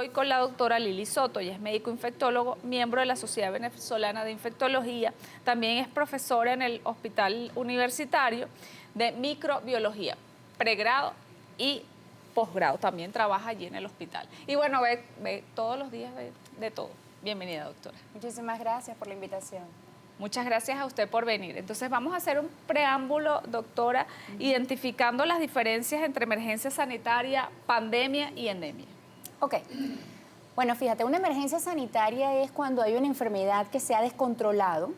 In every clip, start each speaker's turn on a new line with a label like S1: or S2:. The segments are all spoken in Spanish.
S1: hoy con la doctora Lili Soto. Ella es médico infectólogo, miembro de la Sociedad Venezolana de Infectología. También es profesora en el Hospital Universitario de Microbiología, pregrado y posgrado. También trabaja allí en el hospital. Y bueno, ve todos los días de todo. Bienvenida, doctora.
S2: Muchísimas gracias por la invitación.
S1: Muchas gracias a usted por venir. Entonces vamos a hacer un preámbulo, doctora, identificando las diferencias entre emergencia sanitaria, pandemia y endemia.
S2: Ok. Bueno, fíjate, una emergencia sanitaria es cuando hay una enfermedad que se ha descontrolado,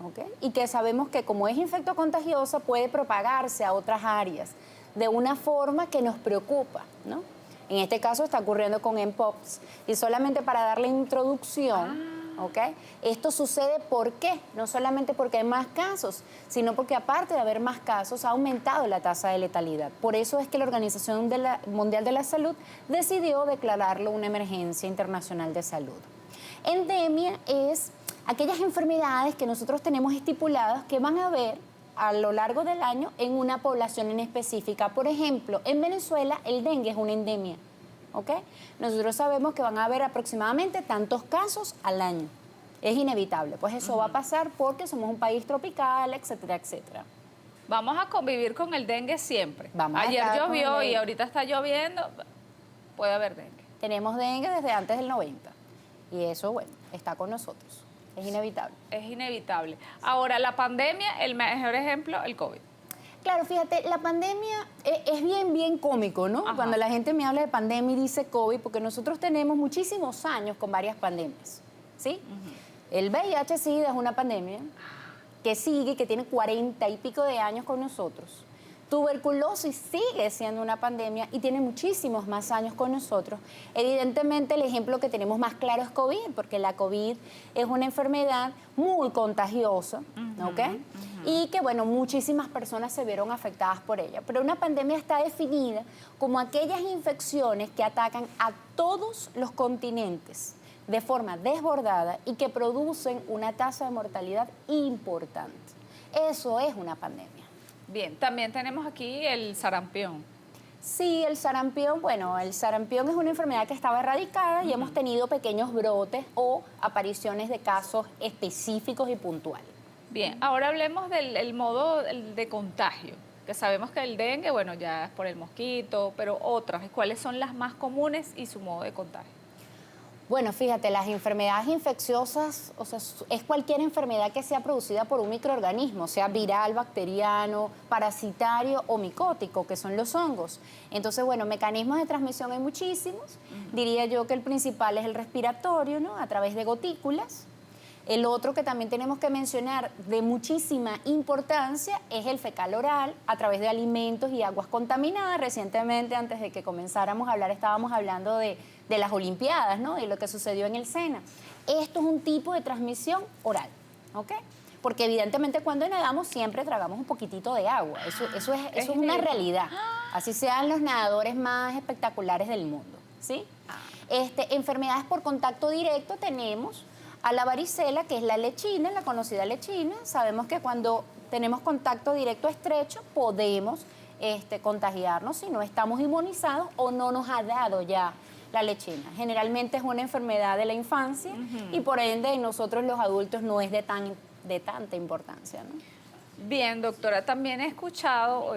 S2: ¿ok? Y que sabemos que como es infectocontagiosa puede propagarse a otras áreas de una forma que nos preocupa, ¿no? En este caso está ocurriendo con Mpox. Y solamente para darle introducción... ¿ok? Esto sucede ¿por qué? No solamente porque hay más casos, sino porque aparte de haber más casos ha aumentado la tasa de letalidad. Por eso es que la Organización Mundial de la Salud decidió declararlo una emergencia internacional de salud. Endemia es aquellas enfermedades que nosotros tenemos estipuladas que van a haber a lo largo del año en una población en específica. Por ejemplo, en Venezuela el dengue es una endemia. ¿Ok? Nosotros sabemos que van a haber aproximadamente tantos casos al año. Es inevitable, pues eso va a pasar porque somos un país tropical, etcétera, etcétera.
S1: Vamos a convivir con el dengue siempre.
S2: Vamos
S1: Ayer llovió y ahorita está lloviendo, puede haber dengue.
S2: Tenemos dengue desde antes del 90 y eso, bueno, está con nosotros. Es inevitable.
S1: Es inevitable. Ahora, la pandemia, el mejor ejemplo, el COVID.
S2: Claro, fíjate, la pandemia es bien cómico, ¿no?
S1: Ajá.
S2: Cuando la gente me habla de pandemia y dice COVID, porque nosotros tenemos muchísimos años con varias pandemias, ¿sí? El VIH-Sida es una pandemia que sigue, que tiene 40 y pico de años con nosotros. Tuberculosis sigue siendo una pandemia y tiene muchísimos más años con nosotros. Evidentemente, el ejemplo que tenemos más claro es COVID, porque la COVID es una enfermedad muy contagiosa, ¿ok? Y que, bueno, muchísimas personas se vieron afectadas por ella. Pero una pandemia está definida como aquellas infecciones que atacan a todos los continentes de forma desbordada y que producen una tasa de mortalidad importante. Eso es una pandemia.
S1: Bien, también tenemos aquí el sarampión.
S2: Sí, el sarampión, bueno, el sarampión es una enfermedad que estaba erradicada y hemos tenido pequeños brotes o apariciones de casos específicos y puntuales.
S1: Bien, ahora hablemos del modo de contagio, que sabemos que el dengue, bueno, ya es por el mosquito, pero otras, ¿cuáles son las más comunes y su modo de contagio?
S2: Bueno, fíjate, las enfermedades infecciosas, o sea, es cualquier enfermedad que sea producida por un microorganismo, sea viral, bacteriano, parasitario o micótico, que son los hongos. Entonces, bueno, mecanismos de transmisión hay muchísimos. Diría yo que el principal es el respiratorio, ¿no? A través de gotículas. El otro que también tenemos que mencionar de muchísima importancia es el fecal oral a través de alimentos y aguas contaminadas. Recientemente, antes de que comenzáramos a hablar, estábamos hablando de las Olimpiadas, ¿no? Y lo que sucedió en el SENA. Esto es un tipo de transmisión oral, ¿ok? Porque evidentemente cuando nadamos siempre tragamos un poquitito de agua. Eso es una realidad. Así sean los nadadores más espectaculares del mundo, ¿sí? Enfermedades por contacto directo tenemos a la varicela, que es la lechina, la conocida lechina. Sabemos que cuando tenemos contacto directo estrecho podemos contagiarnos si no estamos inmunizados o no nos ha dado ya la lechina. Generalmente es una enfermedad de la infancia y por ende en nosotros los adultos no es de tanta importancia, ¿no?
S1: Bien, doctora, también he escuchado,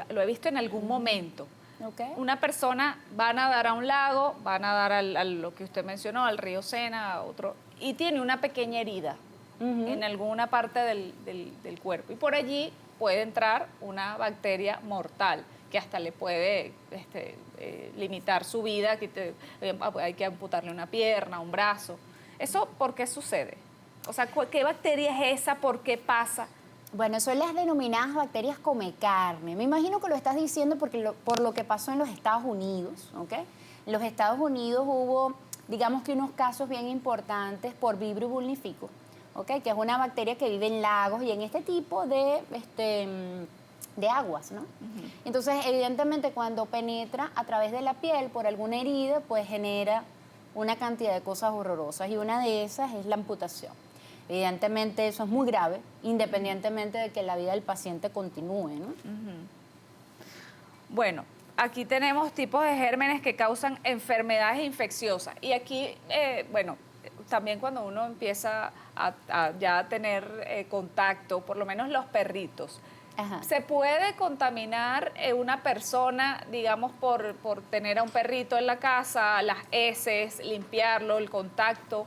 S1: lo he visto en algún momento,
S2: Okay.
S1: una persona va a nadar a un lago, va a nadar a lo que usted mencionó, al río Sena, a otro, y tiene una pequeña herida en alguna parte del cuerpo. Y por allí puede entrar una bacteria mortal que hasta le puede limitar su vida, que hay que amputarle una pierna, un brazo. ¿Eso por qué sucede? O sea, ¿qué bacteria es esa? ¿Por qué pasa?
S2: Bueno, son las denominadas bacterias come carne. Me imagino que lo estás diciendo por lo que pasó en los Estados Unidos, ¿ok? En los Estados Unidos hubo, digamos que unos casos bien importantes por Vibrio vulnifico, ¿ok? Que es una bacteria que vive en lagos y en este tipo de aguas, ¿no? Entonces, evidentemente, cuando penetra a través de la piel por alguna herida, pues genera una cantidad de cosas horrorosas y una de esas es la amputación. Evidentemente eso es muy grave, independientemente de que la vida del paciente continúe, ¿no?
S1: Bueno, aquí tenemos tipos de gérmenes que causan enfermedades infecciosas. Y aquí, bueno, también cuando uno empieza a ya tener contacto, por lo menos los perritos,
S2: Ajá.
S1: ¿se puede contaminar una persona, digamos, por tener a un perrito en la casa, las heces, limpiarlo, el contacto?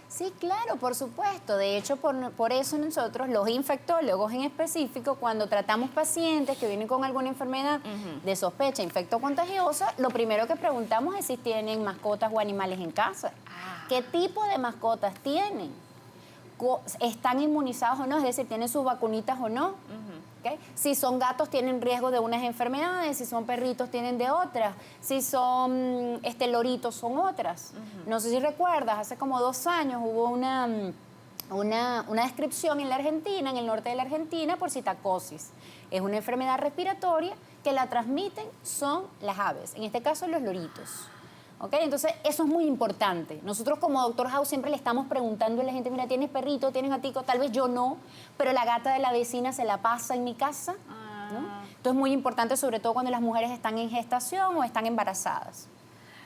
S2: Sí, claro, por supuesto. De hecho, por eso nosotros, los infectólogos en específico, cuando tratamos pacientes que vienen con alguna enfermedad de sospecha infectocontagiosa, lo primero que preguntamos es si tienen mascotas o animales en casa. ¿Qué tipo de mascotas tienen? ¿Están inmunizados o no? Es decir, ¿tienen sus vacunitas o no? ¿Okay? Si son gatos, tienen riesgo de unas enfermedades. Si son perritos, tienen de otras. Si son loritos, son otras. No sé si recuerdas, hace como 2 años hubo una descripción en la Argentina, en el norte de la Argentina, por citacosis. Es una enfermedad respiratoria que la transmiten son las aves, en este caso los loritos. ¿Okay? Entonces, eso es muy importante. Nosotros como Doctor House siempre le estamos preguntando a la gente, mira, ¿tienes perrito, tienes gatico? Tal vez yo no, pero la gata de la vecina se la pasa en mi casa, ¿no? Entonces, es muy importante, sobre todo cuando las mujeres están en gestación o están embarazadas.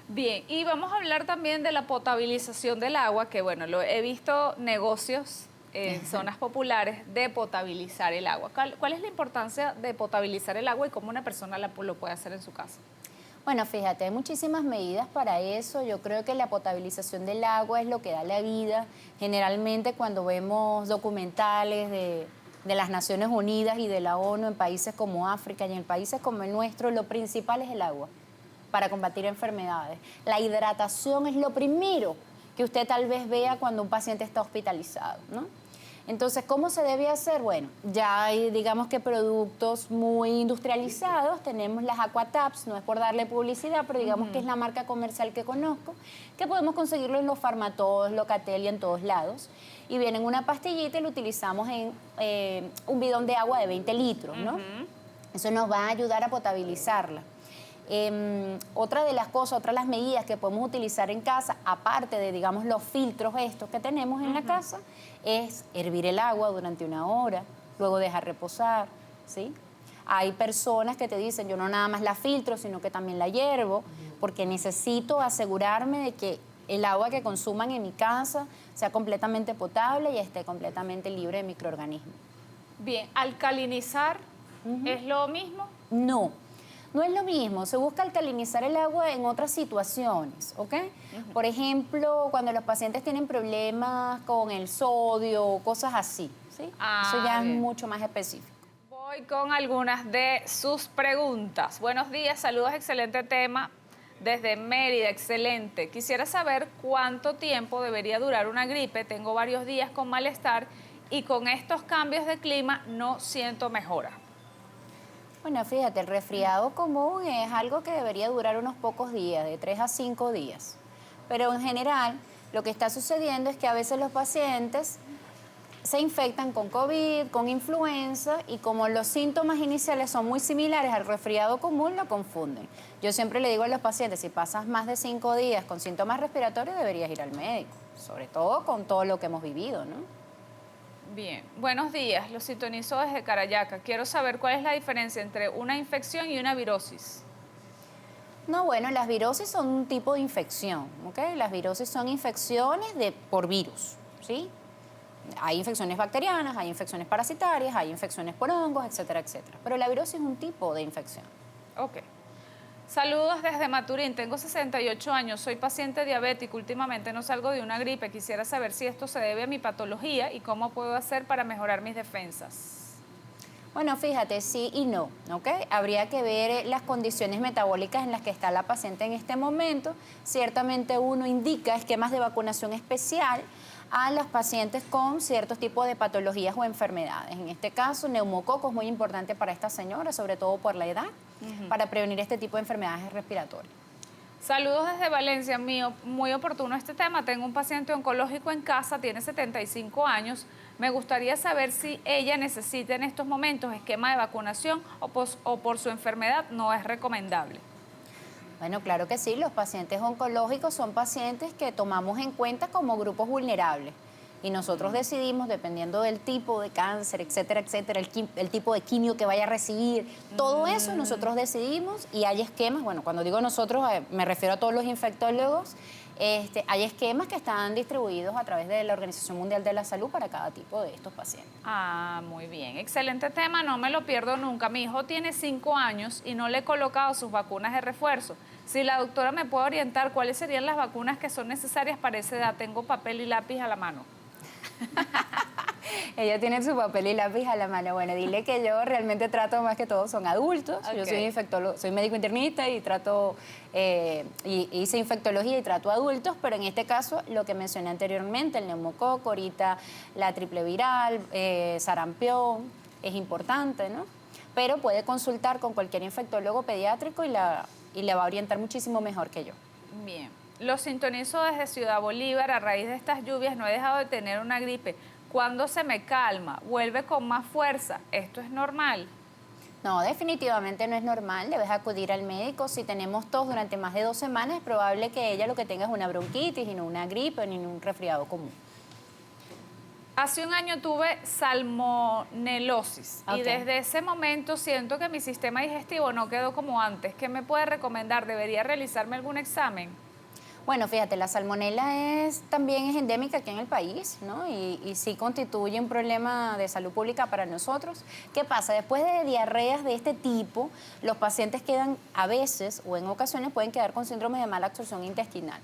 S1: Bien, y vamos a hablar también de la potabilización del agua, que bueno, he visto negocios en zonas populares de potabilizar el agua. ¿Cuál es la importancia de potabilizar el agua y cómo una persona lo puede hacer en su casa?
S2: Bueno, fíjate, hay muchísimas medidas para eso. Yo creo que la potabilización del agua es lo que da la vida. Generalmente cuando vemos documentales de las Naciones Unidas y de la ONU en países como África y en países como el nuestro, lo principal es el agua para combatir enfermedades. La hidratación es lo primero que usted tal vez vea cuando un paciente está hospitalizado, ¿no? Entonces, ¿cómo se debe hacer? Bueno, ya hay, digamos que productos muy industrializados, tenemos las Aquataps, no es por darle publicidad, pero digamos que es la marca comercial que conozco, que podemos conseguirlo en los Farmatodos, Locatel y en todos lados. Y viene en una pastillita y lo utilizamos en un bidón de agua de 20 litros, ¿no? Eso nos va a ayudar a potabilizarla. Otra de las cosas, otra de las medidas que podemos utilizar en casa, aparte de, digamos, los filtros estos que tenemos en la casa, es hervir el agua durante 1 hora, luego dejar reposar, ¿sí? Hay personas que te dicen, yo no nada más la filtro, sino que también la hiervo, porque necesito asegurarme de que el agua que consuman en mi casa sea completamente potable y esté completamente libre de microorganismos.
S1: Bien, ¿alcalinizar es lo mismo?
S2: No. No es lo mismo, se busca alcalinizar el agua en otras situaciones, ¿ok? Por ejemplo, cuando los pacientes tienen problemas con el sodio, cosas así, ¿sí? Eso ya
S1: bien.
S2: es mucho más específico.
S1: Voy con algunas de sus preguntas. Buenos días, saludos, excelente tema. Desde Mérida, excelente. Quisiera saber cuánto tiempo debería durar una gripe. Tengo varios días con malestar y con estos cambios de clima no siento mejora.
S2: Bueno, fíjate, el resfriado común es algo que debería durar unos pocos días, de 3 a 5 días. Pero en general, lo que está sucediendo es que a veces los pacientes se infectan con COVID, con influenza, y como los síntomas iniciales son muy similares al resfriado común, lo confunden. Yo siempre le digo a los pacientes, si pasas más de 5 días con síntomas respiratorios, deberías ir al médico, sobre todo con todo lo que hemos vivido, ¿no?
S1: Bien, buenos días, los sintonizo desde Carayaca. Quiero saber cuál es la diferencia entre una infección y una virosis.
S2: No, bueno, las virosis son un tipo de infección, ¿ok? Las virosis son infecciones por virus, ¿sí? Hay infecciones bacterianas, hay infecciones parasitarias, hay infecciones por hongos, etcétera, etcétera. Pero la virosis es un tipo de infección.
S1: Ok. Saludos desde Maturín, tengo 68 años, soy paciente diabético, últimamente no salgo de una gripe, quisiera saber si esto se debe a mi patología y cómo puedo hacer para mejorar mis defensas.
S2: Bueno, fíjate, sí y no, ¿ok? Habría que ver las condiciones metabólicas en las que está la paciente en este momento. Ciertamente uno indica esquemas de vacunación especial a las pacientes con ciertos tipos de patologías o enfermedades. En este caso, neumococo es muy importante para esta señora, sobre todo por la edad, para prevenir este tipo de enfermedades respiratorias.
S1: Saludos desde Valencia, muy oportuno este tema. Tengo un paciente oncológico en casa, tiene 75 años. Me gustaría saber si ella necesita en estos momentos esquema de vacunación o por su enfermedad no es recomendable.
S2: Bueno, claro que sí, los pacientes oncológicos son pacientes que tomamos en cuenta como grupos vulnerables. y nosotros decidimos, dependiendo del tipo de cáncer, etcétera, etcétera, el tipo de quimio que vaya a recibir, todo eso nosotros decidimos y hay esquemas, bueno, cuando digo nosotros me refiero a todos los infectólogos, hay esquemas que están distribuidos a través de la Organización Mundial de la Salud para cada tipo de estos pacientes.
S1: Ah, muy bien. Excelente tema, no me lo pierdo nunca. Mi hijo tiene 5 años y no le he colocado sus vacunas de refuerzo. Si la doctora me puede orientar, ¿cuáles serían las vacunas que son necesarias para esa edad? Tengo papel y lápiz a la mano.
S2: Ella tiene su papel y lápiz a la mano. Bueno, dile que yo realmente trato más que todo son adultos. Okay. Yo soy infectólogo, soy médico internista y trato, hice infectología y trato adultos, pero en este caso lo que mencioné anteriormente, el neumococo, ahorita la triple viral, sarampión, es importante, ¿no? Pero puede consultar con cualquier infectólogo pediátrico y le va a orientar muchísimo mejor que yo.
S1: Bien. Los sintonizo desde Ciudad Bolívar. A raíz de estas lluvias no he dejado de tener una gripe. Cuando se me calma, vuelve con más fuerza. ¿Esto es normal?
S2: No, definitivamente no es normal. Debes acudir al médico. Si tenemos tos durante más de 2 semanas, es probable que ella lo que tenga es una bronquitis y no una gripe ni un resfriado común.
S1: Hace un año tuve salmonelosis y desde ese momento siento que mi sistema digestivo no quedó como antes. ¿Qué me puede recomendar? ¿Debería realizarme algún examen?
S2: Bueno, fíjate, la salmonela también es endémica aquí en el país, ¿no? Y sí constituye un problema de salud pública para nosotros. ¿Qué pasa? Después de diarreas de este tipo, los pacientes quedan a veces o en ocasiones pueden quedar con síndrome de mala absorción intestinal.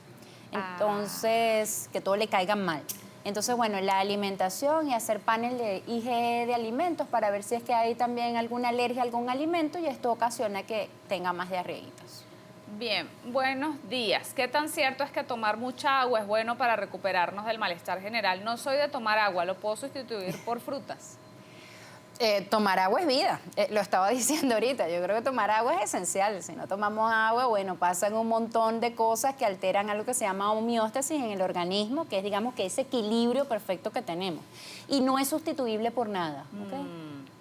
S2: Entonces, que todo le caiga mal. Entonces, bueno, la alimentación y hacer panel de IgE de alimentos para ver si es que hay también alguna alergia a algún alimento y esto ocasiona que tenga más diarreitas.
S1: Bien, buenos días. ¿Qué tan cierto es que tomar mucha agua es bueno para recuperarnos del malestar general? No soy de tomar agua, ¿lo puedo sustituir por frutas?
S2: Tomar agua es vida, lo estaba diciendo ahorita, yo creo que tomar agua es esencial, si no tomamos agua, bueno, pasan un montón de cosas que alteran algo que se llama homeostasis en el organismo, que es digamos que ese equilibrio perfecto que tenemos y no es sustituible por nada, ¿okay?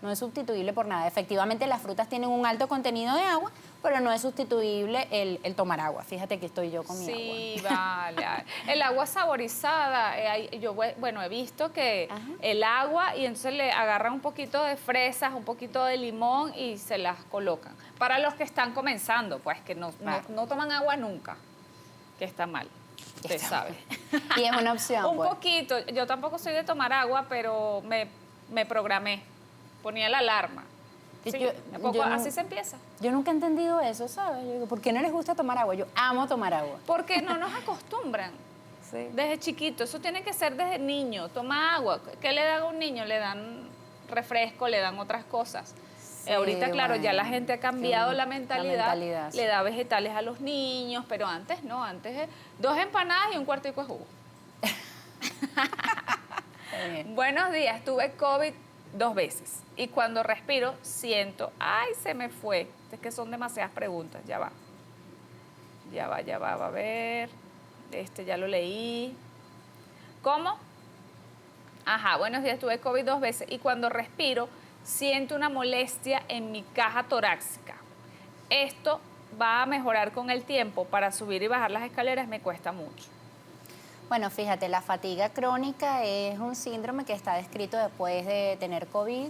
S2: No es sustituible por nada, efectivamente las frutas tienen un alto contenido de agua, pero no es sustituible el tomar agua. Fíjate que estoy yo con mi agua.
S1: Sí, vale. El agua saborizada, yo bueno, he visto que el agua y entonces le agarran un poquito de fresas, un poquito de limón y se las colocan. Para los que están comenzando, pues que no toman agua nunca, que está mal. Usted sabe.
S2: Y es una opción.
S1: Un poquito. Yo tampoco soy de tomar agua, pero me programé. Ponía la alarma. Sí, así se empieza.
S2: Yo nunca he entendido eso, ¿sabes? Yo digo, ¿por qué no les gusta tomar agua? Yo amo tomar agua.
S1: Porque no nos acostumbran. Sí. Desde chiquito. Eso tiene que ser desde niño. Toma agua. ¿Qué le dan a un niño? Le dan refresco, le dan otras cosas. Sí, ahorita, claro, ya la gente ha cambiado la mentalidad. Le da vegetales a los niños, pero antes no. Antes 2 empanadas y un cuartico de jugo. Buenos días. Tuve COVID 2 veces. Y cuando respiro, siento, ¡ay, se me fue! Es que son demasiadas preguntas, ya va, a ver, ya lo leí. ¿Cómo? Ajá, buenos días, tuve COVID 2 veces y cuando respiro, siento una molestia en mi caja torácica. Esto va a mejorar con el tiempo, para subir y bajar las escaleras me cuesta mucho.
S2: Bueno, fíjate, la fatiga crónica es un síndrome que está descrito después de tener COVID.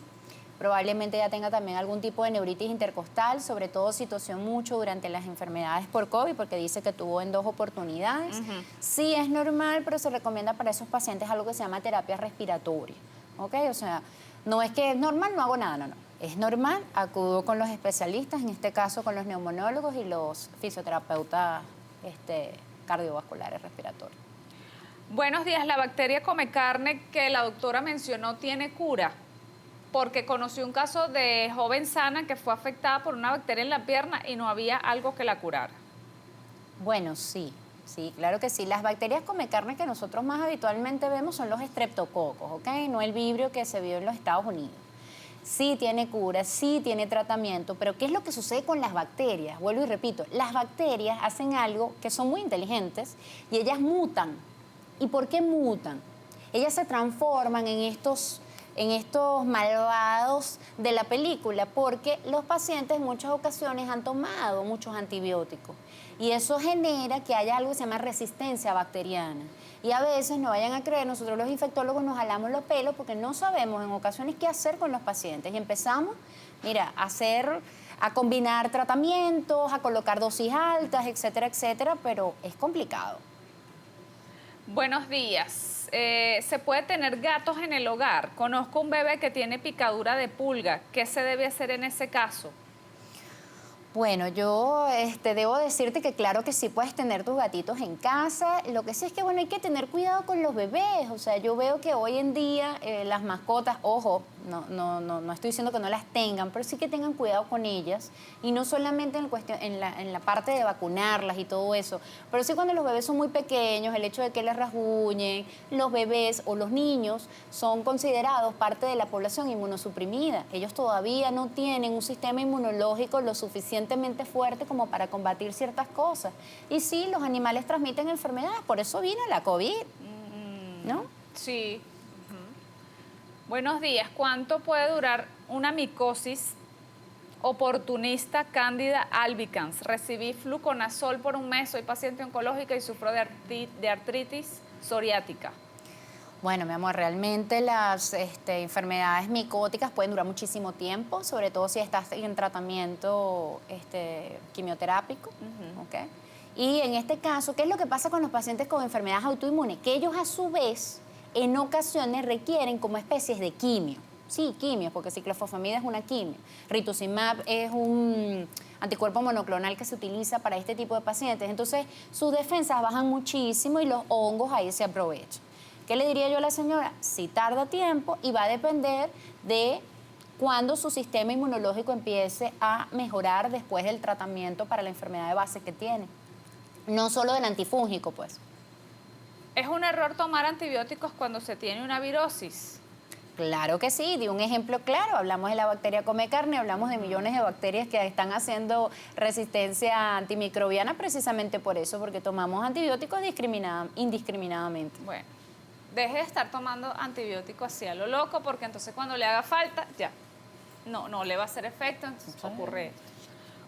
S2: Probablemente ya tenga también algún tipo de neuritis intercostal, sobre todo si tosió mucho durante las enfermedades por COVID, porque dice que tuvo en 2 oportunidades. Sí, es normal, pero se recomienda para esos pacientes algo que se llama terapia respiratoria. ¿Ok? O sea, no es que es normal, no hago nada, no. Es normal, acudo con los especialistas, en este caso con los neumonólogos y los fisioterapeutas cardiovasculares respiratorios.
S1: Buenos días, la bacteria come carne que la doctora mencionó tiene cura. Porque conocí un caso de joven sana que fue afectada por una bacteria en la pierna y no había algo que la curara.
S2: Bueno, sí, claro que sí. Las bacterias come carne que nosotros más habitualmente vemos son los estreptococos, ¿ok? No el vibrio que se vio en los Estados Unidos. Sí tiene cura, sí tiene tratamiento, pero ¿qué es lo que sucede con las bacterias? Vuelvo y repito, las bacterias hacen algo que son muy inteligentes y ellas mutan. ¿Y por qué mutan? Ellas se transforman en estos en estos malvados de la película, porque los pacientes en muchas ocasiones han tomado muchos antibióticos y eso genera que haya algo que se llama resistencia bacteriana. Y a veces, no vayan a creer, nosotros los infectólogos nos jalamos los pelos porque no sabemos en ocasiones qué hacer con los pacientes y empezamos, mira, a combinar tratamientos, a colocar dosis altas, etcétera, etcétera, pero es complicado.
S1: Buenos días. ¿Se puede tener gatos en el hogar? Conozco un bebé que tiene picadura de pulga. ¿Qué se debe hacer en ese caso?
S2: Bueno, yo debo decirte que claro que sí puedes tener tus gatitos en casa. Lo que sí es que, bueno, hay que tener cuidado con los bebés. O sea, yo veo que hoy en día las mascotas, ojo, no estoy diciendo que no las tengan, pero sí que tengan cuidado con ellas. Y no solamente en la parte de vacunarlas y todo eso, pero sí cuando los bebés son muy pequeños, el hecho de que les rasguñen, los bebés o los niños son considerados parte de la población inmunosuprimida. Ellos todavía no tienen un sistema inmunológico lo suficientemente fuerte como para combatir ciertas cosas. Y sí, los animales transmiten enfermedades, por eso vino la COVID, ¿no?
S1: Sí. Buenos días. ¿Cuánto puede durar una micosis oportunista cándida albicans? Recibí fluconazol por un mes, soy paciente oncológica y sufro de artritis psoriática.
S2: Bueno, mi amor, realmente las enfermedades micóticas pueden durar muchísimo tiempo, sobre todo si estás en tratamiento quimioterápico, ¿ok? Y en este caso, ¿qué es lo que pasa con los pacientes con enfermedades autoinmunes? Que ellos a su vez, en ocasiones, requieren como especies de quimio. Sí, quimio, porque ciclofosfamida es una quimio. Rituximab es un anticuerpo monoclonal que se utiliza para este tipo de pacientes. Entonces, sus defensas bajan muchísimo y los hongos ahí se aprovechan. ¿Qué le diría yo a la señora? Si tarda tiempo y va a depender de cuándo su sistema inmunológico empiece a mejorar después del tratamiento para la enfermedad de base que tiene. No solo del antifúngico, pues.
S1: ¿Es un error tomar antibióticos cuando se tiene una virosis?
S2: Claro que sí, di un ejemplo claro. Hablamos de la bacteria come carne, hablamos de millones de bacterias que están haciendo resistencia antimicrobiana precisamente por eso, porque tomamos antibióticos indiscriminadamente.
S1: Bueno, deje de estar tomando antibióticos así a lo loco, porque entonces cuando le haga falta, ya, no le va a hacer efecto, entonces ocurre esto.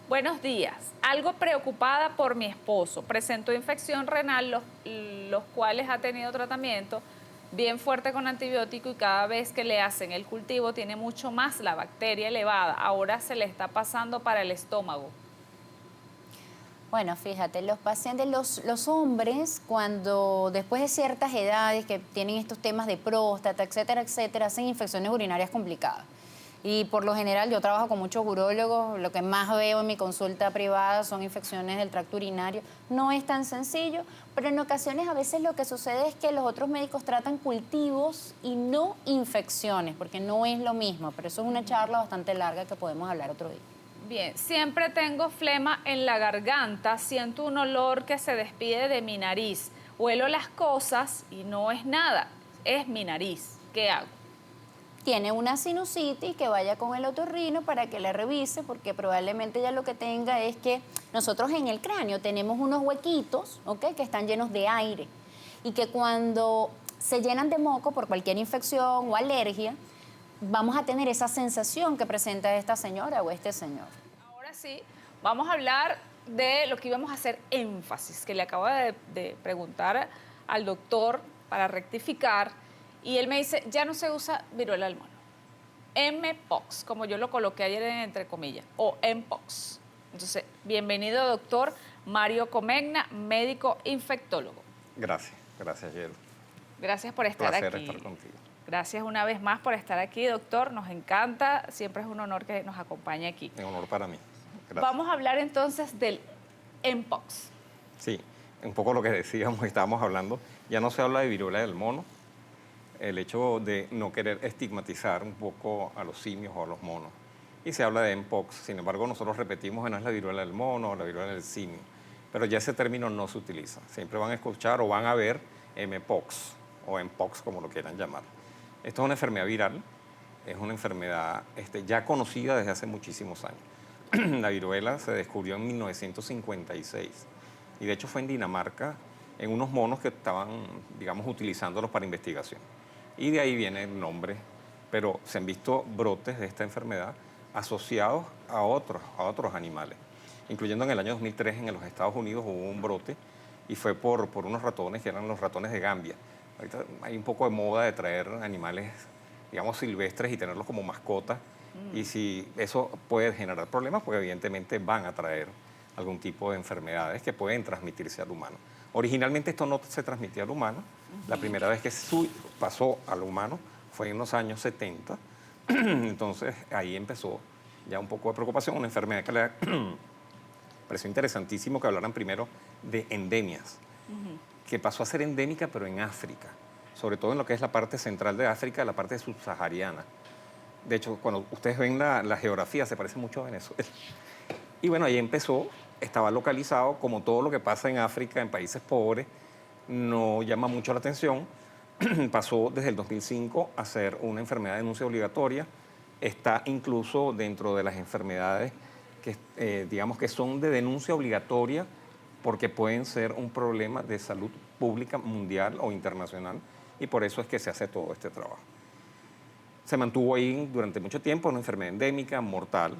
S1: Buenos días. Algo preocupada por mi esposo. Presentó infección renal, los cuales ha tenido tratamiento bien fuerte con antibiótico y cada vez que le hacen el cultivo tiene mucho más la bacteria elevada. Ahora se le está pasando para el estómago.
S2: Bueno, fíjate, los pacientes, los hombres, cuando después de ciertas edades que tienen estos temas de próstata, etcétera, etcétera, hacen infecciones urinarias complicadas. Y por lo general yo trabajo con muchos urólogos, lo que más veo en mi consulta privada son infecciones del tracto urinario. No es tan sencillo, pero en ocasiones a veces lo que sucede es que los otros médicos tratan cultivos y no infecciones, porque no es lo mismo, pero eso es una charla bastante larga que podemos hablar otro día.
S1: Bien, siempre tengo flema en la garganta, siento un olor que se despide de mi nariz, huelo las cosas y no es nada, es mi nariz. ¿Qué hago?
S2: Tiene una sinusitis, que vaya con el otorrino para que la revise, porque probablemente ya lo que tenga es que nosotros en el cráneo tenemos unos huequitos, ¿ok?, que están llenos de aire y que cuando se llenan de moco por cualquier infección o alergia, vamos a tener esa sensación que presenta esta señora o este señor.
S1: Ahora sí, vamos a hablar de lo que íbamos a hacer énfasis, que le acabo de preguntar al doctor para rectificar. Y él me dice, ya no se usa viruela del mono. Mpox, como yo lo coloqué ayer entre comillas, o Mpox. Entonces, bienvenido, doctor Mario Comegna, médico infectólogo.
S3: Gracias, Yelo.
S1: Gracias por estar
S3: Placer
S1: aquí.
S3: estar contigo.
S1: Gracias una vez más por estar aquí, doctor. Nos encanta, siempre es un honor que nos acompañe aquí.
S3: Un honor para mí. Gracias.
S1: Vamos a hablar entonces del Mpox.
S3: Sí, un poco lo que decíamos, estábamos hablando, ya no se habla de viruela del mono, el hecho de no querer estigmatizar un poco a los simios o a los monos. Y se habla de Mpox, sin embargo nosotros repetimos que no es la viruela del mono o la viruela del simio, pero ya ese término no se utiliza. Siempre van a escuchar o van a ver Mpox o Mpox, como lo quieran llamar. Esto es una enfermedad viral, es una enfermedad ya conocida desde hace muchísimos años. La viruela se descubrió en 1956 y de hecho fue en Dinamarca, en unos monos que estaban, digamos, utilizándolos para investigación. Y de ahí viene el nombre pero se han visto brotes de esta enfermedad asociados a otros animales, incluyendo en el año 2003 en los Estados Unidos hubo un brote y fue por unos ratones que eran los ratones de Gambia. Ahorita hay un poco de moda de traer animales, digamos, silvestres y tenerlos como mascotas. Y si eso puede generar problemas, pues evidentemente van a traer algún tipo de enfermedades que pueden transmitirse al humano. Originalmente esto no se transmitía al humano. La primera vez que pasó al humano fue en los años 70. Entonces ahí empezó ya un poco de preocupación, una enfermedad que le pareció interesantísimo que hablaran primero de endemias, que pasó a ser endémica pero en África, sobre todo en lo que es la parte central de África, la parte subsahariana. De hecho, cuando ustedes ven la geografía, se parece mucho a Venezuela. Y bueno, ahí empezó, estaba localizado, como todo lo que pasa en África, en países pobres, no llama mucho la atención. Pasó desde el 2005 a ser una enfermedad de denuncia obligatoria. Está incluso dentro de las enfermedades que, digamos, que son de denuncia obligatoria porque pueden ser un problema de salud pública mundial o internacional, y por eso es que se hace todo este trabajo. Se mantuvo ahí durante mucho tiempo, una enfermedad endémica, mortal,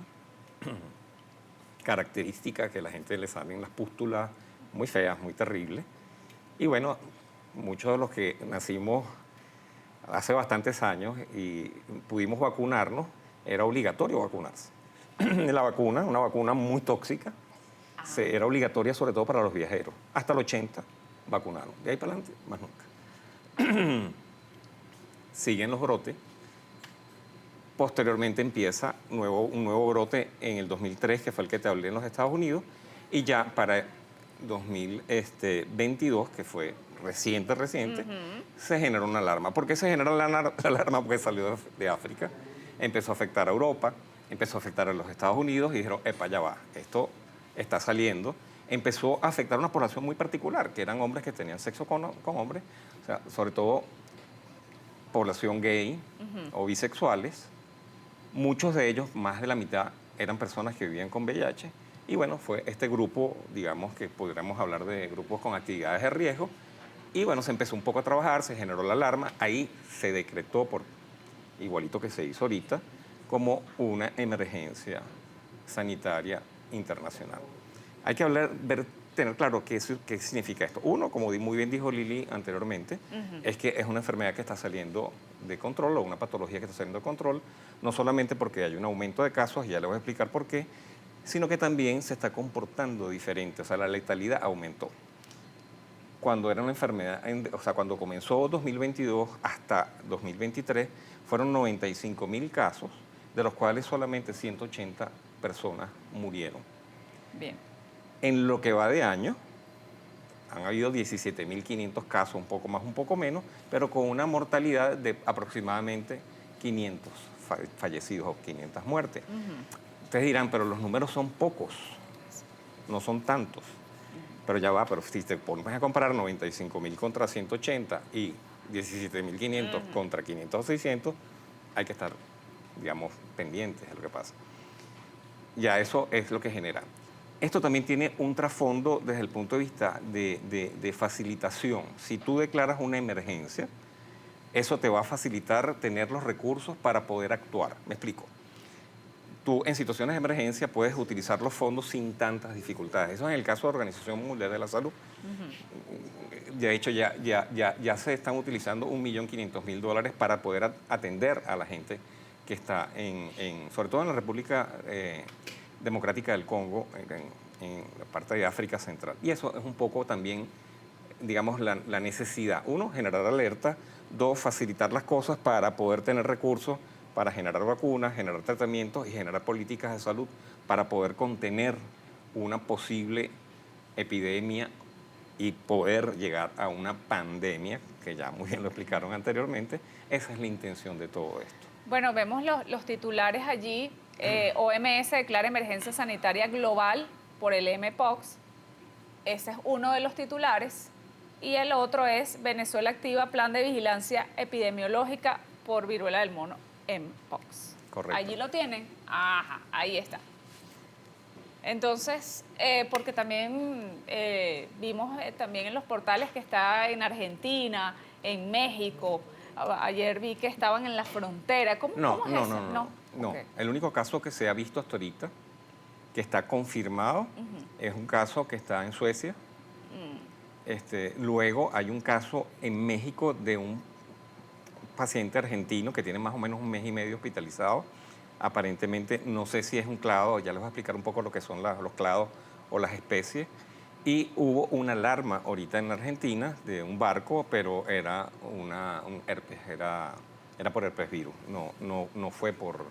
S3: característica que a la gente le salen las pústulas muy feas, muy terribles. Y bueno, muchos de los que nacimos hace bastantes años y pudimos vacunarnos, era obligatorio vacunarse. La vacuna, una vacuna muy tóxica, era obligatoria sobre todo para los viajeros. Hasta el 80 vacunaron. De ahí para adelante, más nunca. Siguen los brotes. Posteriormente empieza un nuevo brote en el 2003, que fue el que te hablé en los Estados Unidos, y ya para 2022, que fue reciente, se generó una alarma. ¿Por qué se generó la alarma? Porque salió de África, empezó a afectar a Europa, empezó a afectar a los Estados Unidos y dijeron, epa, ya va, esto está saliendo. Empezó a afectar a una población muy particular, que eran hombres que tenían sexo con hombres, o sea, sobre todo población gay o bisexuales. Muchos de ellos, más de la mitad, eran personas que vivían con VIH. Y bueno, fue este grupo, digamos que podríamos hablar de grupos con actividades de riesgo. Y bueno, se empezó un poco a trabajar, se generó la alarma. Ahí se decretó, igualito que se hizo ahorita, como una emergencia sanitaria internacional. Hay que tener claro qué significa esto. Uno, como muy bien dijo Lili anteriormente, es que es una enfermedad que está saliendo de control o una patología que está saliendo de control, no solamente porque hay un aumento de casos, ya le voy a explicar por qué, sino que también se está comportando diferente, o sea, la letalidad aumentó. Cuando era una enfermedad, o sea, cuando comenzó 2022 hasta 2023, fueron 95.000 casos, de los cuales solamente 180 personas murieron.
S1: Bien.
S3: En lo que va de año, han habido 17.500 casos, un poco más, un poco menos, pero con una mortalidad de aproximadamente 500 fallecidos o 500 muertes. Ustedes dirán, pero los números son pocos, no son tantos. Pero ya va, pero si te pones a comparar 95.000 contra 180 y 17.500 contra 500 o 600, hay que estar, digamos, pendientes de lo que pasa. Ya eso es lo que genera. Esto también tiene un trasfondo desde el punto de vista de facilitación. Si tú declaras una emergencia, eso te va a facilitar tener los recursos para poder actuar. Me explico. Tú en situaciones de emergencia puedes utilizar los fondos sin tantas dificultades. Eso es en el caso de la Organización Mundial de la Salud. De hecho, ya se están utilizando $1.500.000 para poder atender a la gente que está sobre todo en la República Democrática del Congo, en la parte de África Central. Y eso es un poco también, digamos, la necesidad. Uno, generar alerta. Dos, facilitar las cosas para poder tener recursos para generar vacunas, generar tratamientos y generar políticas de salud para poder contener una posible epidemia y poder llegar a una pandemia, que ya muy bien lo explicaron anteriormente. Esa es la intención de todo esto.
S1: Bueno, vemos los titulares allí. OMS declara emergencia sanitaria global por el mpox. Ese es uno de los titulares. Y el otro es Venezuela activa plan de vigilancia epidemiológica por viruela del mono, mpox.
S3: Correcto.
S1: Allí lo tienen. Ajá, ahí está. Entonces, porque también vimos también en los portales que está en Argentina, en México, Ayer vi que estaban en la frontera. ¿Cómo es eso?
S3: No.
S1: Ok.
S3: El único caso que se ha visto hasta ahorita, que está confirmado, es un caso que está en Suecia. Luego hay un caso en México de un paciente argentino que tiene más o menos un mes y medio hospitalizado. Aparentemente, no sé si es un clado, ya les voy a explicar un poco lo que son los clados o las especies. Y hubo una alarma ahorita en Argentina de un barco, pero era un herpes, era por herpes virus, no fue por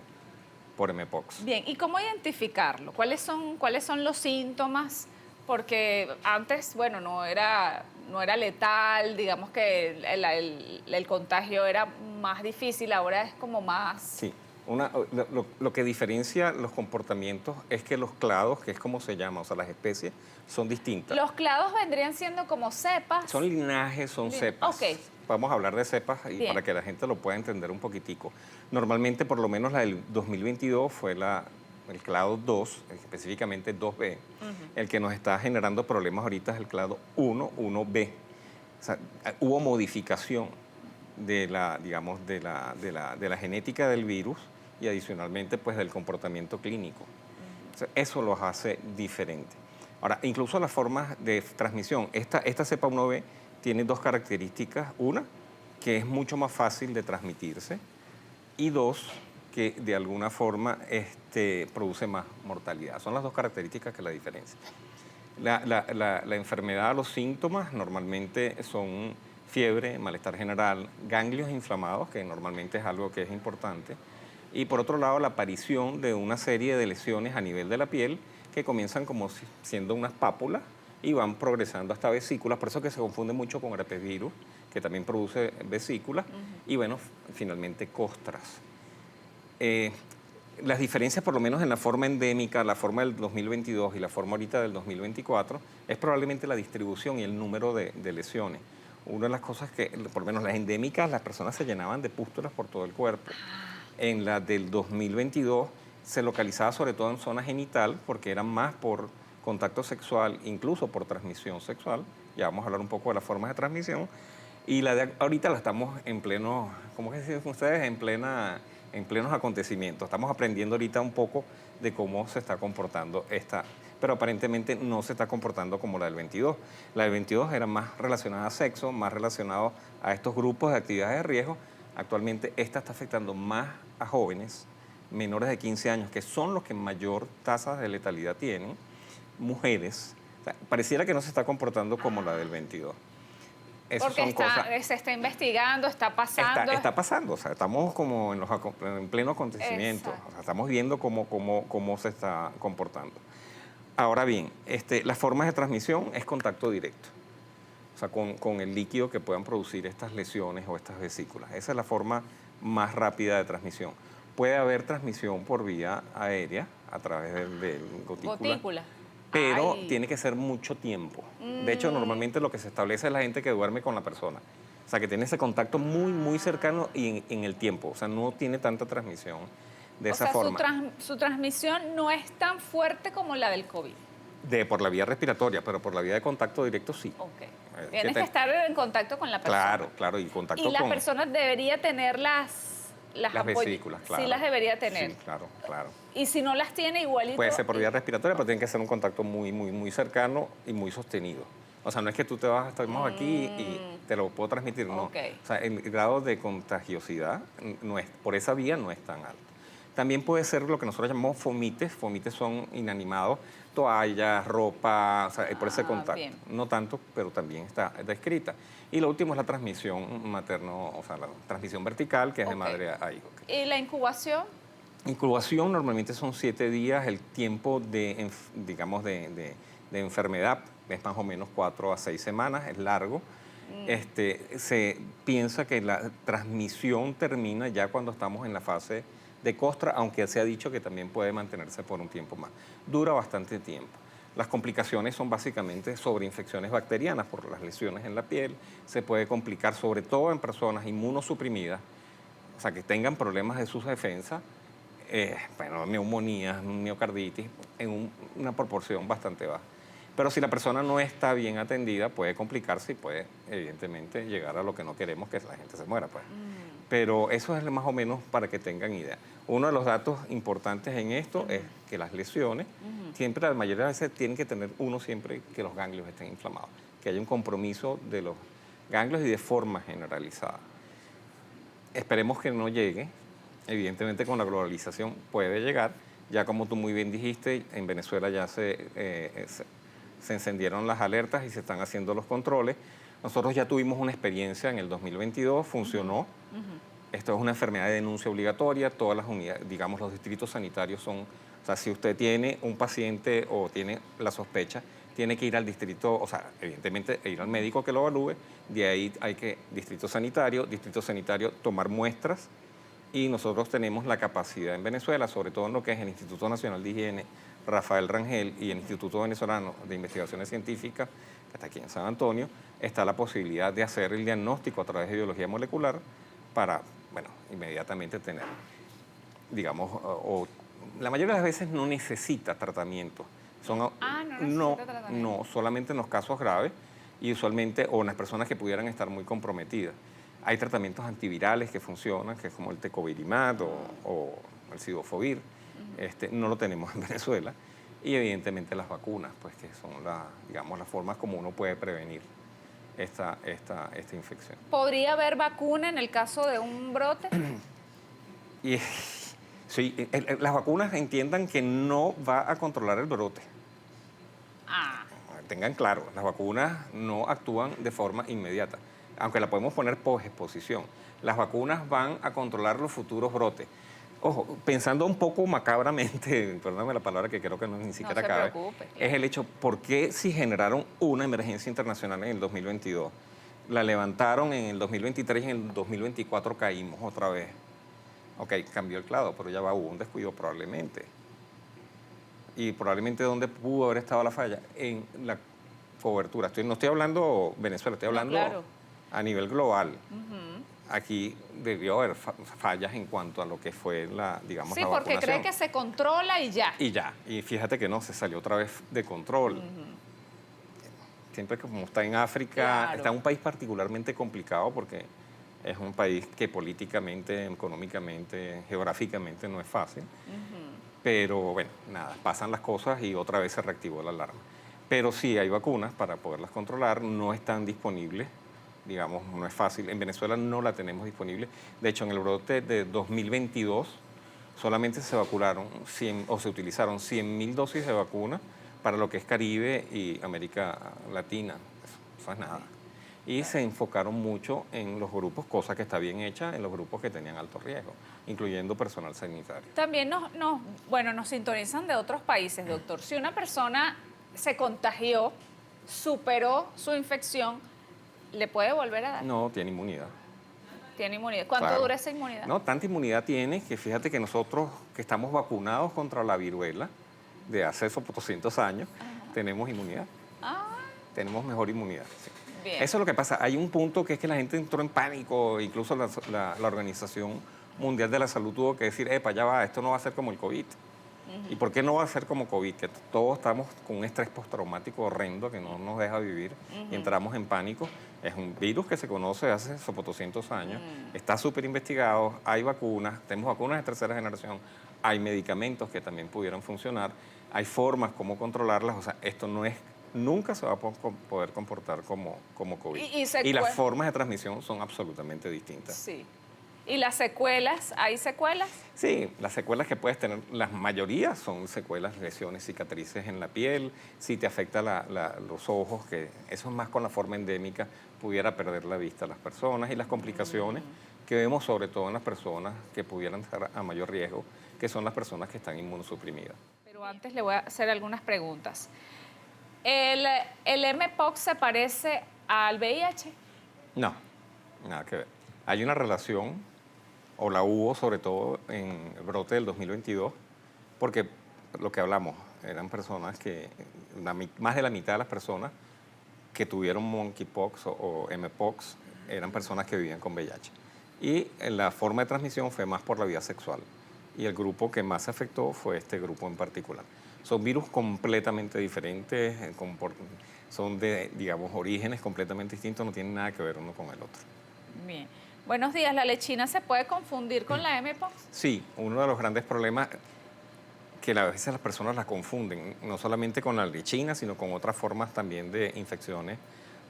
S3: mpox.
S1: Bien, ¿y cómo identificarlo? ¿Cuáles son los síntomas? Porque antes, bueno, no era letal, digamos que el contagio era más difícil, ahora es como más...
S3: Sí, lo que diferencia los comportamientos es que los clados, que es como se llama, o sea, las especies, son distintas.
S1: Los clados vendrían siendo como cepas.
S3: Son linajes, son cepas.
S1: Ok.
S3: Vamos a hablar de cepas y
S1: Bien.
S3: para que la gente lo pueda entender un poquitico. Normalmente, por lo menos la del 2022 fue el clado 2, específicamente 2B. El que nos está generando problemas ahorita es el clado 1B. O sea, hubo modificación de la genética del virus y adicionalmente pues del comportamiento clínico. O sea, eso los hace diferentes. Ahora, incluso las formas de transmisión, esta cepa 1B tiene dos características. Una, que es mucho más fácil de transmitirse, y dos, que de alguna forma produce más mortalidad. Son las dos características que la diferencian. La enfermedad, los síntomas normalmente son fiebre, malestar general, ganglios inflamados, que normalmente es algo que es importante, y por otro lado la aparición de una serie de lesiones a nivel de la piel que comienzan como siendo unas pápulas y van progresando hasta vesículas, por eso que se confunde mucho con herpesvirus, que también produce vesículas, y bueno, finalmente costras. Las diferencias, por lo menos en la forma endémica, la forma del 2022 y la forma ahorita del 2024, es probablemente la distribución y el número de lesiones. Una de las cosas que, por lo menos las endémicas, las personas se llenaban de pústulas por todo el cuerpo. En la del 2022 se localizaba sobre todo en zona genital, porque eran más por contacto sexual, incluso por transmisión sexual. Ya vamos a hablar un poco de las formas de transmisión. Y la de ahorita la estamos en pleno, ¿cómo que dicen ustedes? En plenos acontecimientos. Estamos aprendiendo ahorita un poco de cómo se está comportando esta, pero aparentemente no se está comportando como la del 22. La del 22 era más relacionada a sexo, más relacionada a estos grupos de actividades de riesgo. Actualmente esta está afectando más a jóvenes menores de 15 años, que son los que mayor tasa de letalidad tienen, mujeres. O sea, pareciera que no se está comportando como la del 22.
S1: Porque se está investigando, está pasando.
S3: Está pasando, o sea, estamos como en pleno acontecimiento. O sea, estamos viendo cómo se está comportando. Ahora bien, las formas de transmisión es contacto directo, o sea, con el líquido que puedan producir estas lesiones o estas vesículas. Esa es la forma más rápida de transmisión. Puede haber transmisión por vía aérea a través del gotícula. Pero tiene que ser mucho tiempo. De hecho, normalmente lo que se establece es la gente que duerme con la persona. O sea, que tiene ese contacto muy, muy cercano y en el tiempo. O sea, no tiene tanta transmisión de esa forma.
S1: Su transmisión no es tan fuerte como la del COVID.
S3: Por la vía respiratoria, pero por la vía de contacto directo sí.
S1: Ok. Tienes que estar en contacto con la persona.
S3: Claro, y contacto
S1: con... Y la persona debería tener las
S3: vesículas, claro.
S1: Sí las debería tener.
S3: Sí, claro.
S1: Y si no las tiene, igualito...
S3: Puede ser por vía respiratoria, pero tiene que ser un contacto muy, muy, muy cercano y muy sostenido. O sea, no es que tú estamos aquí y te lo puedo transmitir, no.
S1: Okay.
S3: O sea, el grado de contagiosidad por esa vía no es tan alto. También puede ser lo que nosotros llamamos fomites. Fomites son inanimados, toallas, ropa, o sea, por ese contacto.
S1: Bien.
S3: No tanto, pero también está descrita. Y lo último es la transmisión materno, o sea, la transmisión vertical, que es de madre a hijo.
S1: ¿Y la incubación?
S3: Incubación normalmente son 7 días. El tiempo de enfermedad es más o menos 4 a 6 semanas, es largo. Se piensa que la transmisión termina ya cuando estamos en la fase de costra, aunque se ha dicho que también puede mantenerse por un tiempo más. Dura bastante tiempo. Las complicaciones son básicamente sobreinfecciones bacterianas por las lesiones en la piel. Se puede complicar sobre todo en personas inmunosuprimidas, o sea, que tengan problemas de sus defensas, neumonías, miocarditis, en una proporción bastante baja. Pero si la persona no está bien atendida, puede complicarse y puede, evidentemente, llegar a lo que no queremos, que la gente se muera, pues. Pero eso es más o menos para que tengan idea. Uno de los datos importantes en esto es que las lesiones, siempre, la mayoría de las veces, tienen que tener uno siempre que los ganglios estén inflamados, que haya un compromiso de los ganglios y de forma generalizada. Esperemos que no llegue. Evidentemente, con la globalización puede llegar. Ya como tú muy bien dijiste, en Venezuela ya se encendieron las alertas y se están haciendo los controles. Nosotros ya tuvimos una experiencia en el 2022, funcionó. Esto es una enfermedad de denuncia obligatoria. Todas las unidades, digamos, los distritos sanitarios son... O sea, si usted tiene un paciente o tiene la sospecha, tiene que ir al distrito, o sea, evidentemente ir al médico que lo evalúe. De ahí hay que, distrito sanitario, tomar muestras. Y nosotros tenemos la capacidad en Venezuela, sobre todo en lo que es el Instituto Nacional de Higiene, Rafael Rangel, y el Instituto Venezolano de Investigaciones Científicas, que está aquí en San Antonio, está la posibilidad de hacer el diagnóstico a través de biología molecular para, bueno, inmediatamente tener, digamos, la mayoría de las veces no necesita tratamiento.
S1: No necesita tratamiento.
S3: No, solamente en los casos graves y usualmente, o en las personas que pudieran estar muy comprometidas. Hay tratamientos antivirales que funcionan, que es como el tecovirimat o el cidofovir. No lo tenemos en Venezuela. Y evidentemente las vacunas, pues que son digamos, las formas como uno puede prevenir esta infección.
S1: ¿Podría haber vacuna en el caso de un brote?
S3: Y sí, las vacunas entiendan que no va a controlar el brote. Tengan claro, las vacunas no actúan de forma inmediata, aunque la podemos poner post-exposición. Las vacunas van a controlar los futuros brotes. Ojo, pensando un poco macabramente, perdóname la palabra que creo que ni siquiera
S1: no se
S3: cabe,
S1: preocupe, claro.
S3: es el hecho, ¿por qué si generaron una emergencia internacional en el 2022? La levantaron en el 2023 y en el 2024 caímos otra vez. Ok, cambió el clado, pero ya hubo un descuido probablemente. Y probablemente ¿dónde pudo haber estado la falla? En la cobertura. No estoy hablando Venezuela, estoy hablando
S1: claro.
S3: a nivel global. Aquí debió haber fallas en cuanto a lo que fue digamos,
S1: Sí,
S3: la
S1: porque
S3: vacunación.
S1: cree que se controla y ya.
S3: Y ya. Y fíjate que no, se salió otra vez de control. Siempre como está en África,
S1: Claro.
S3: está en un país particularmente complicado porque es un país que políticamente, económicamente, geográficamente no es fácil. Pero bueno, nada, pasan las cosas y otra vez se reactivó la alarma. Pero sí hay vacunas para poderlas controlar, no están disponibles, digamos, no es fácil. En Venezuela no la tenemos disponible. De hecho, en el brote de 2022 solamente se vacunaron se utilizaron 100.000 dosis de vacuna para lo que es Caribe y América Latina. Eso es nada. Y se enfocaron mucho en los grupos, cosa que está bien hecha, en los grupos que tenían alto riesgo, incluyendo personal sanitario.
S1: También nos sintonizan de otros países, doctor. Si una persona se contagió, superó su infección, ¿le puede volver a dar?
S3: No, tiene inmunidad.
S1: Tiene inmunidad. ¿Cuánto
S3: Claro.
S1: dura esa inmunidad?
S3: No, tanta inmunidad tiene que fíjate que nosotros que estamos vacunados contra la viruela de hace 200 años, tenemos inmunidad. Tenemos mejor inmunidad. Sí.
S1: Bien.
S3: Eso es lo que pasa. Hay un punto que es que la gente entró en pánico, incluso la Organización Mundial de la Salud tuvo que decir, epa, ya va, esto no va a ser como el COVID. ¿Y por qué no va a ser como COVID? Que todos estamos con un estrés postraumático horrendo que no nos deja vivir y entramos en pánico. Es un virus que se conoce hace 200 años, está súper investigado, hay vacunas, tenemos vacunas de tercera generación, hay medicamentos que también pudieran funcionar, hay formas como controlarlas, o sea, esto no es, nunca se va a poder comportar como COVID. Y las formas de transmisión son absolutamente distintas.
S1: Sí. ¿Y las secuelas? ¿Hay secuelas?
S3: Sí, las secuelas que puedes tener, la mayoría son secuelas, lesiones, cicatrices en la piel, si te afecta los ojos, que eso es más con la forma endémica, pudiera perder la vista a las personas y las complicaciones que vemos sobre todo en las personas que pudieran estar a mayor riesgo, que son las personas que están inmunosuprimidas.
S1: Pero antes le voy a hacer algunas preguntas. ¿El mpox se parece al VIH?
S3: No, nada que ver. Hay una relación, o la hubo sobre todo en el brote del 2022, porque lo que hablamos, eran personas que, más de la mitad de las personas que tuvieron monkeypox o mpox eran personas que vivían con VIH. Y la forma de transmisión fue más por la vía sexual. Y el grupo que más se afectó fue este grupo en particular. Son virus completamente diferentes, son de, digamos, orígenes completamente distintos, no tienen nada que ver uno con el otro.
S1: Bien. Buenos días, ¿la lechina se puede confundir con la mpox?
S3: Sí, uno de los grandes problemas que a veces las personas la confunden, no solamente con la lechina, sino con otras formas también de infecciones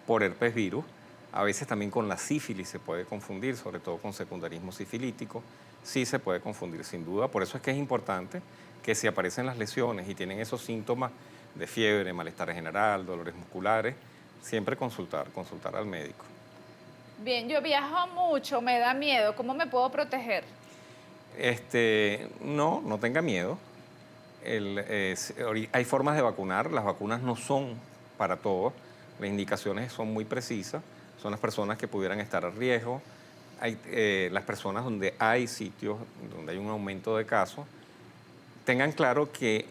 S3: por herpes virus. A veces también con la sífilis se puede confundir, sobre todo con secundarismo sifilítico. Sí se puede confundir, sin duda. Por eso es que es importante que si aparecen las lesiones y tienen esos síntomas de fiebre, malestar general, dolores musculares, siempre consultar al médico.
S1: Bien, yo viajo mucho, me da miedo. ¿Cómo me puedo proteger?
S3: No tenga miedo. Hay formas de vacunar, las vacunas no son para todos, las indicaciones son muy precisas, son las personas que pudieran estar a riesgo, las personas donde hay sitios, donde hay un aumento de casos, tengan claro que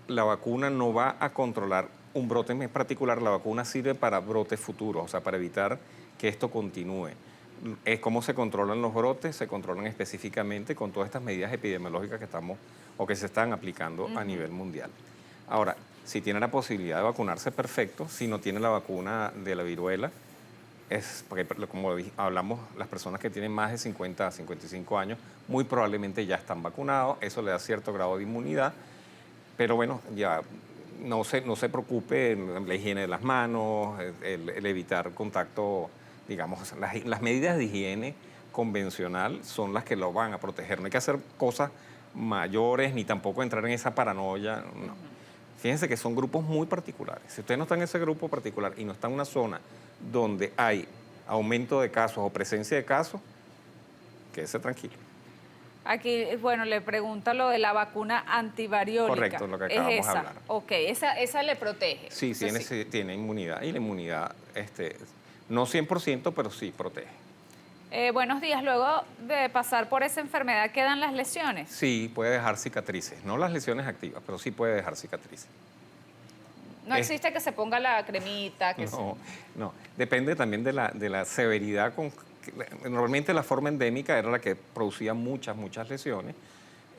S3: la vacuna no va a controlar un brote en particular, la vacuna sirve para brotes futuros, o sea, para evitar que esto continúe. ¿Cómo se controlan los brotes? Se controlan específicamente con todas estas medidas epidemiológicas que estamos o que se están aplicando a nivel mundial. Ahora, si tiene la posibilidad de vacunarse, perfecto. Si no tiene la vacuna de la viruela, porque como hablamos, las personas que tienen más de 50 a 55 años, muy probablemente ya están vacunados. Eso le da cierto grado de inmunidad. Pero bueno, ya no se preocupe, la higiene de las manos, el evitar contacto, digamos, las medidas de higiene convencional son las que lo van a proteger. No hay que hacer cosas mayores ni tampoco entrar en esa paranoia, no. Fíjense que son grupos muy particulares. Si usted no está en ese grupo particular y no está en una zona donde hay aumento de casos o presencia de casos, quédese tranquilo.
S1: Aquí, bueno, le pregunta lo de la vacuna antivariólica.
S3: Correcto, lo que acabamos de hablar.
S1: Ok, esa le protege.
S3: Sí, tiene inmunidad y la inmunidad, no 100%, pero sí protege.
S1: Buenos días, luego de pasar por esa enfermedad, ¿quedan las lesiones?
S3: Sí, puede dejar cicatrices, no las lesiones activas, pero sí puede dejar cicatrices.
S1: No existe que se ponga la cremita.
S3: No, depende también de la severidad. Normalmente la forma endémica era la que producía muchas lesiones.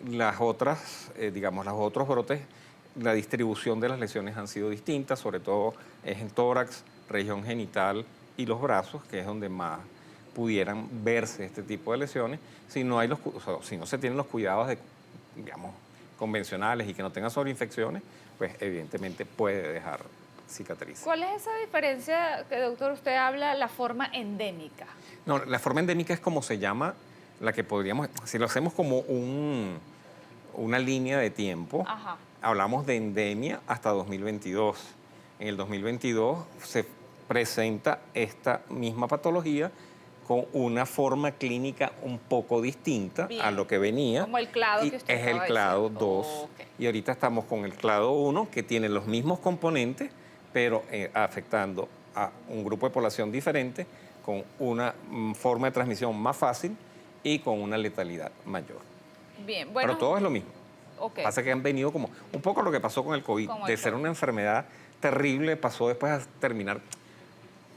S3: Las otras, los otros brotes, la distribución de las lesiones han sido distintas, sobre todo es en tórax, región genital y los brazos, que es donde más pudieran verse este tipo de lesiones, si no se tienen los cuidados convencionales y que no tengan sobreinfecciones, pues evidentemente puede dejar cicatrices.
S1: ¿Cuál es esa diferencia que, doctor, usted habla, la forma endémica?
S3: No, la forma endémica es como se llama, la que podríamos, si lo hacemos como una línea de tiempo,
S1: Ajá.
S3: Hablamos de endemia hasta 2022. En el 2022 se presenta esta misma patología con una forma clínica un poco distinta a lo que venía.
S1: Como el clado que usted
S3: es el clado 2.
S1: Okay.
S3: Y ahorita estamos con el clado 1, que tiene los mismos componentes, pero afectando a un grupo de población diferente, con una forma de transmisión más fácil y con una letalidad mayor.
S1: Bien, bueno.
S3: Pero todo es lo mismo.
S1: Okay.
S3: Pasa que han venido como un poco lo que pasó con el COVID, de ser una enfermedad terrible, pasó después a terminar.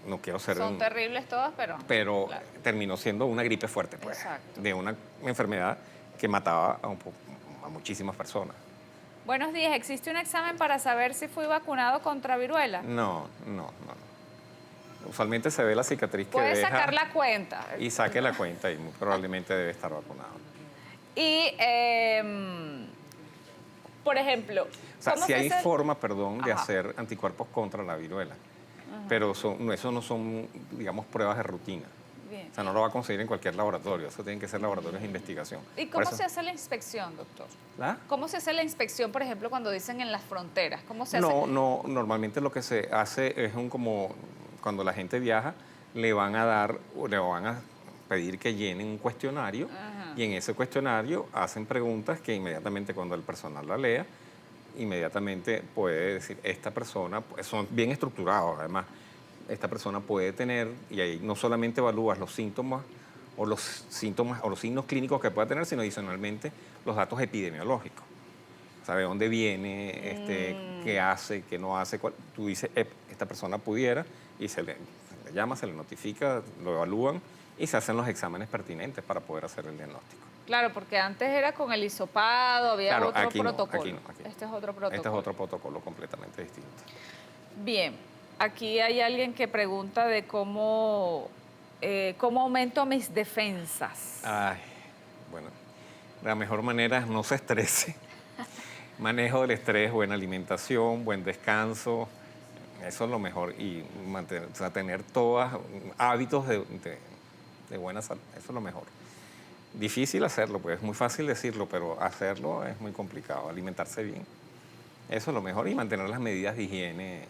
S3: No quiero ser...
S1: Son terribles todas,
S3: pero
S1: claro,
S3: terminó siendo una gripe fuerte, pues.
S1: Exacto.
S3: De una enfermedad que mataba a muchísimas personas.
S1: Buenos días, ¿existe un examen para saber si fui vacunado contra viruela?
S3: No. Usualmente se ve la cicatriz que deja.
S1: Puede sacar la cuenta.
S3: Y saque la cuenta y muy probablemente debe estar vacunado.
S1: Y, por ejemplo...
S3: O sea, si hay forma, de
S1: Ajá.
S3: hacer anticuerpos contra la viruela. Pero eso no son, digamos, pruebas de rutina.
S1: Bien.
S3: O sea, no lo va a conseguir en cualquier laboratorio. Eso tienen que ser laboratorios de investigación.
S1: ¿Y cómo se hace la inspección, doctor?
S3: ¿Ah?
S1: ¿Cómo se hace la inspección, por ejemplo, cuando dicen en las fronteras? ¿Cómo se hace?
S3: No, normalmente lo que se hace es como cuando la gente viaja, le van a pedir que llenen un cuestionario.
S1: Ajá.
S3: Y en ese cuestionario hacen preguntas que inmediatamente cuando el personal la lea, inmediatamente puede decir, esta persona, son bien estructurados además, esta persona puede tener, y ahí no solamente evalúas los síntomas o los signos clínicos que pueda tener, sino adicionalmente los datos epidemiológicos. ¿Sabe dónde viene, qué hace, qué no hace? Tú dices, esta persona pudiera, y se le llama, se le notifica, lo evalúan y se hacen los exámenes pertinentes para poder hacer el diagnóstico.
S1: Claro, porque antes era con el hisopado, había
S3: Claro,
S1: otro
S3: aquí
S1: protocolo.
S3: No, aquí no.
S1: Este es otro protocolo.
S3: Este es otro protocolo completamente distinto.
S1: Bien, aquí hay alguien que pregunta de cómo ¿Cómo aumento mis defensas?
S3: Ay, bueno, la mejor manera es no se estrese. Manejo del estrés, buena alimentación, buen descanso, eso es lo mejor. Y mantener, o sea, tener todos hábitos de buena salud, eso es lo mejor. Difícil hacerlo, pues es muy fácil decirlo, pero hacerlo es muy complicado. Alimentarse bien, eso es lo mejor. Y mantener las medidas de higiene,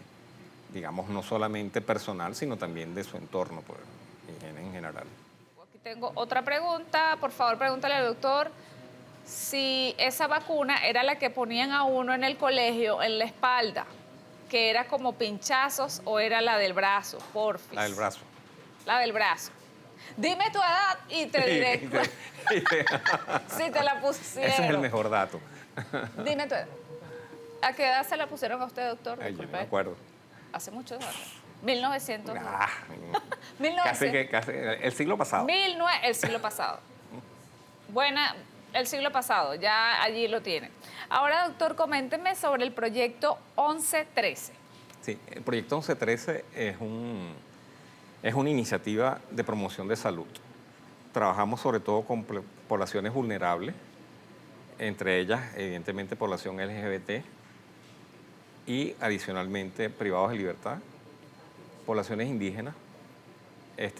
S3: digamos, no solamente personal, sino también de su entorno, pues, higiene en general.
S1: Aquí tengo otra pregunta. Por favor, pregúntale al doctor si esa vacuna era la que ponían a uno en el colegio, en la espalda, que era como pinchazos, o era la del brazo, porfis.
S3: La del brazo.
S1: La del brazo. Dime tu edad y te diré si te la pusieron.
S3: Ese es el mejor dato.
S1: Dime tu edad. ¿A qué edad se la pusieron a usted, doctor?
S3: Ay, yo no
S1: Disculpe.
S3: me acuerdo.
S1: Hace muchos años. 1900.
S3: Ah,
S1: 1900.
S3: casi el siglo pasado.
S1: El siglo pasado. Buena, el siglo pasado, ya allí lo tiene. Ahora, doctor, coménteme sobre el proyecto 1113.
S3: Sí, el proyecto 1113 es una iniciativa de promoción de salud. Trabajamos sobre todo con poblaciones vulnerables, entre ellas, evidentemente, población LGBT y, adicionalmente, privados de libertad, poblaciones indígenas,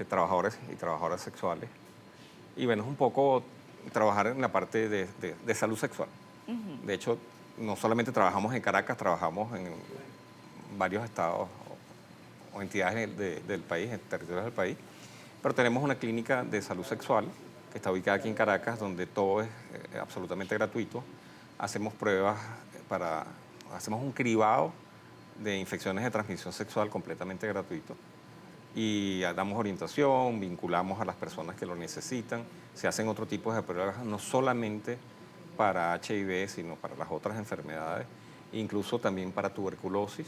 S3: trabajadores y trabajadoras sexuales. Y bueno, es un poco trabajar en la parte de salud sexual. De hecho, no solamente trabajamos en Caracas, trabajamos en varios estados o entidades del país, en territorios del país, pero tenemos una clínica de salud sexual que está ubicada aquí en Caracas, donde todo es absolutamente gratuito. Hacemos pruebas hacemos un cribado de infecciones de transmisión sexual completamente gratuito y damos orientación, vinculamos a las personas que lo necesitan, se hacen otro tipo de pruebas, no solamente para HIV, sino para las otras enfermedades, incluso también para tuberculosis.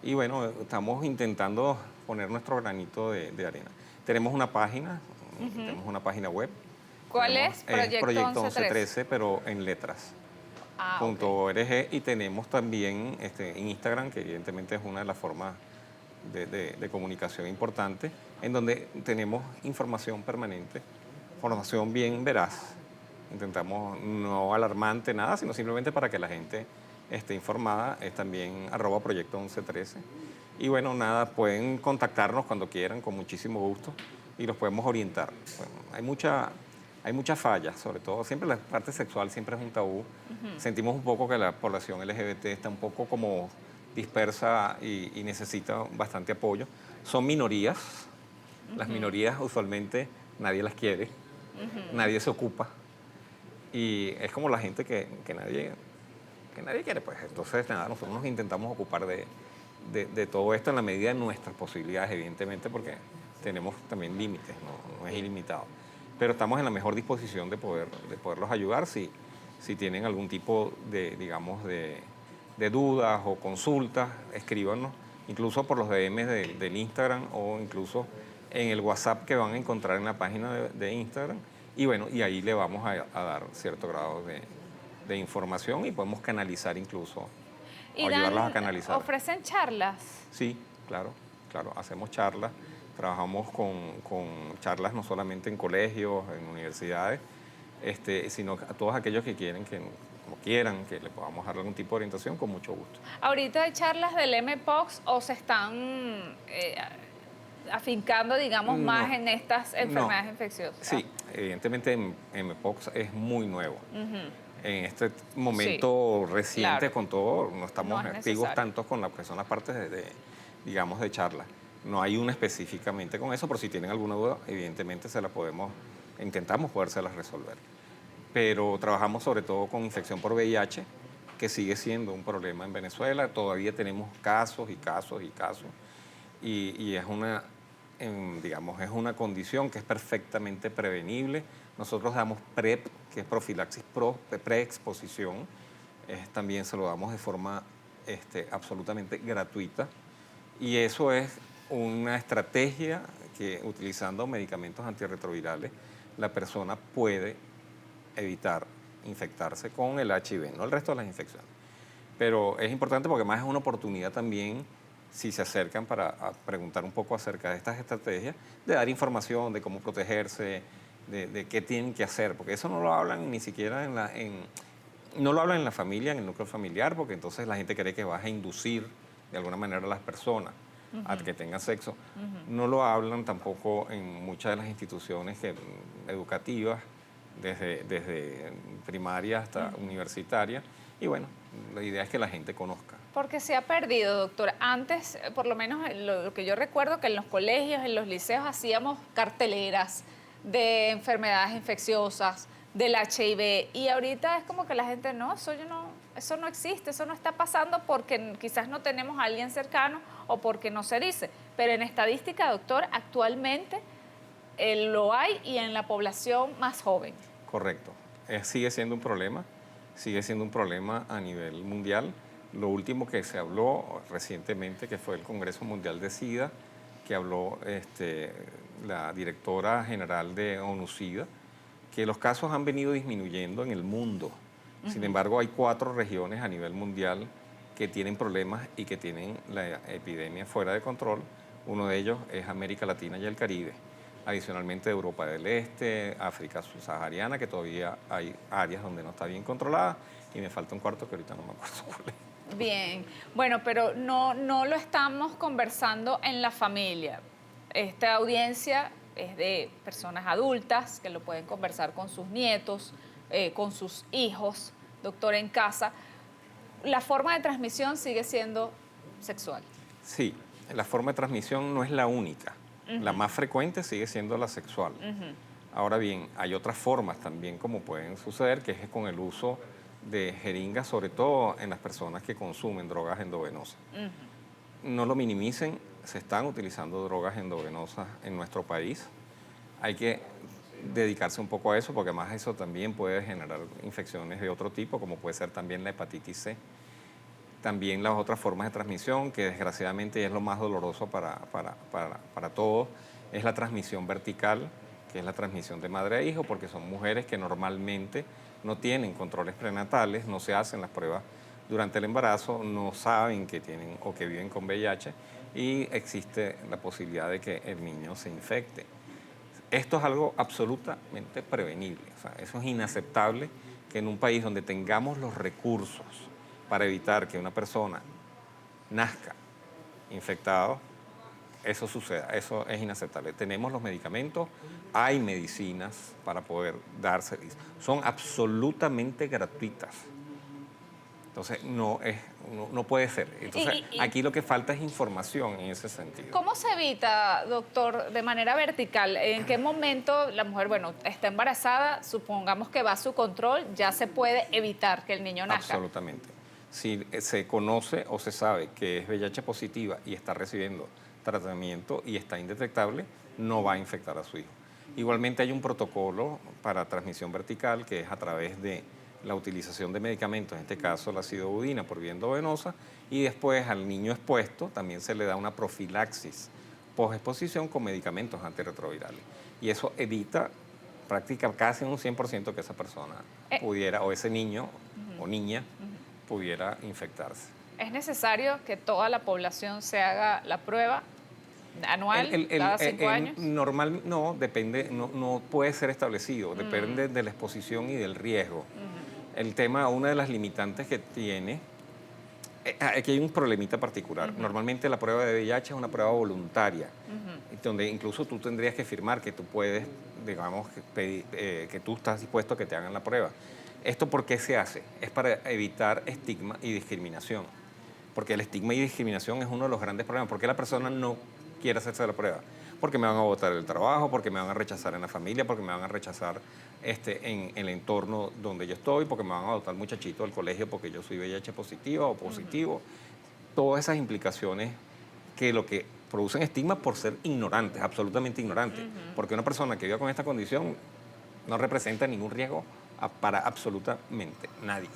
S3: Y bueno, estamos intentando poner nuestro granito de arena. Tenemos una página, tenemos una página web.
S1: ¿Cuál es?
S3: Proyecto 1113, pero en letras. .org, y tenemos también en Instagram, que evidentemente es una de las formas de comunicación importante, en donde tenemos información permanente, información bien veraz. Intentamos no alarmante nada, sino simplemente para que la gente esté informada. Es también @proyecto 1113. Y bueno, nada, pueden contactarnos cuando quieran, con muchísimo gusto, y los podemos orientar. Bueno, hay muchas fallas, sobre todo, siempre la parte sexual siempre es un tabú. Sentimos un poco que la población LGBT está un poco como dispersa y necesita bastante apoyo. Son minorías. Las minorías usualmente nadie las quiere, nadie se ocupa. Y es como la gente que nadie quiere, pues. Entonces, nada, nosotros nos intentamos ocupar de todo esto en la medida de nuestras posibilidades, evidentemente, porque tenemos también límites, no es ilimitado. Pero estamos en la mejor disposición de poderlos ayudar si tienen algún tipo digamos, de dudas o consultas, escríbanos, incluso por los DMs del Instagram o incluso en el WhatsApp que van a encontrar en la página de Instagram. Y bueno, y ahí le vamos a dar cierto grado de información y podemos canalizar incluso, o ayudarlos a canalizar.
S1: ¿Ofrecen charlas?
S3: Sí, claro, hacemos charlas. Trabajamos con charlas no solamente en colegios, en universidades, sino a todos aquellos que quieran que le podamos dar algún tipo de orientación, con mucho gusto.
S1: ¿Ahorita hay charlas del MPOX o se están afincando, digamos, más en estas enfermedades infecciosas?
S3: Sí, evidentemente MPOX es muy nuevo. En este momento reciente, claro, con todo, no estamos activos tanto con lo que son las partes digamos, de charlas. No hay una específicamente con eso, pero si tienen alguna duda, evidentemente intentamos podérselas resolver. Pero trabajamos sobre todo con infección por VIH, que sigue siendo un problema en Venezuela. Todavía tenemos casos y casos y casos. Y es es una condición que es perfectamente prevenible. Nosotros damos PrEP, que es profilaxis preexposición. También se lo damos de forma absolutamente gratuita. Y eso es una estrategia que, utilizando medicamentos antirretrovirales, la persona puede evitar infectarse con el HIV, no el resto de las infecciones. Pero es importante porque más es una oportunidad también si se acercan para preguntar un poco acerca de estas estrategias, de dar información, de cómo protegerse, de qué tienen que hacer, porque eso no lo hablan ni siquiera no lo hablan en la familia, en el núcleo familiar, porque entonces la gente cree que vas a inducir de alguna manera a las personas a que tengan sexo. No lo hablan tampoco en muchas de las instituciones educativas, desde primaria hasta universitaria. Y bueno, la idea es que la gente conozca.
S1: Porque se ha perdido, doctor. Antes, por lo menos lo que yo recuerdo, que en los colegios, en los liceos hacíamos carteleras de enfermedades infecciosas, del HIV, y ahorita es como que la gente, no, eso no existe, eso no está pasando porque quizás no tenemos a alguien cercano o porque no se dice. Pero en estadística, doctor, actualmente lo hay y en la población más joven.
S3: Correcto. Sigue siendo un problema a nivel mundial. Lo último que se habló recientemente, que fue el Congreso Mundial de SIDA, que habló la directora general de ONU-SIDA, que los casos han venido disminuyendo en el mundo. Sin embargo, hay 4 regiones a nivel mundial que tienen problemas y que tienen la epidemia fuera de control. Uno de ellos es América Latina y el Caribe. Adicionalmente, Europa del Este, África subsahariana, que todavía hay áreas donde no está bien controlada. Y me falta un cuarto que ahorita no me acuerdo cuál es.
S1: Bien, bueno, pero no lo estamos conversando en la familia. Esta audiencia es de personas adultas que lo pueden conversar con sus nietos, con sus hijos, doctor, en casa. La forma de transmisión sigue siendo sexual.
S3: Sí, la forma de transmisión no es la única. La más frecuente sigue siendo la sexual. Ahora bien, hay otras formas también como pueden suceder, que es con el uso de jeringas, sobre todo en las personas que consumen drogas endovenosas. No lo minimicen, se están utilizando drogas endovenosas en nuestro país. Hay que dedicarse un poco a eso, porque además eso también puede generar infecciones de otro tipo, como puede ser también la hepatitis C. También las otras formas de transmisión, que desgraciadamente es lo más doloroso para todos, es la transmisión vertical, que es la transmisión de madre a hijo, porque son mujeres que normalmente no tienen controles prenatales, no se hacen las pruebas durante el embarazo, no saben que tienen o que viven con VIH y existe la posibilidad de que el niño se infecte. Esto es algo absolutamente prevenible. O sea, eso es inaceptable que en un país donde tengamos los recursos para evitar que una persona nazca infectado, eso suceda. Eso es inaceptable. Tenemos los medicamentos, hay medicinas para poder darse. Son absolutamente gratuitas. Entonces, no puede ser. Entonces, aquí lo que falta es información en ese sentido.
S1: ¿Cómo se evita, doctor, de manera vertical? ¿En qué momento la mujer, bueno, está embarazada, supongamos que va a su control, ya se puede evitar que el niño nazca?
S3: Absolutamente. Si se conoce o se sabe que es VIH positiva y está recibiendo tratamiento y está indetectable, no va a infectar a su hijo. Igualmente hay un protocolo para transmisión vertical que es a través de la utilización de medicamentos, en este caso la sidobudina por vía endovenosa, y después al niño expuesto también se le da una profilaxis posexposición con medicamentos antirretrovirales. Y eso evita prácticamente casi un 100% que esa persona pudiera, o ese niño o niña, pudiera infectarse.
S1: ¿Es necesario que toda la población se haga la prueba anual, cada 5 años?
S3: Normal, no, depende, no puede ser establecido, depende de la exposición y del riesgo. El tema, una de las limitantes que tiene, aquí hay un problemita particular. Normalmente la prueba de VIH es una prueba voluntaria, donde incluso tú tendrías que firmar que tú puedes, digamos, que tú estás dispuesto a que te hagan la prueba. ¿Esto por qué se hace? Es para evitar estigma y discriminación. Porque el estigma y discriminación es uno de los grandes problemas. ¿Por qué la persona no quiere hacerse la prueba? Porque me van a botar el trabajo, porque me van a rechazar en la familia, porque me van a rechazar en el entorno donde yo estoy, porque me van a botar muchachito del colegio porque yo soy VIH positiva o positivo. Todas esas implicaciones que lo que producen estigma por ser ignorantes, absolutamente ignorantes. Porque una persona que viva con esta condición no representa ningún riesgo para absolutamente nadie.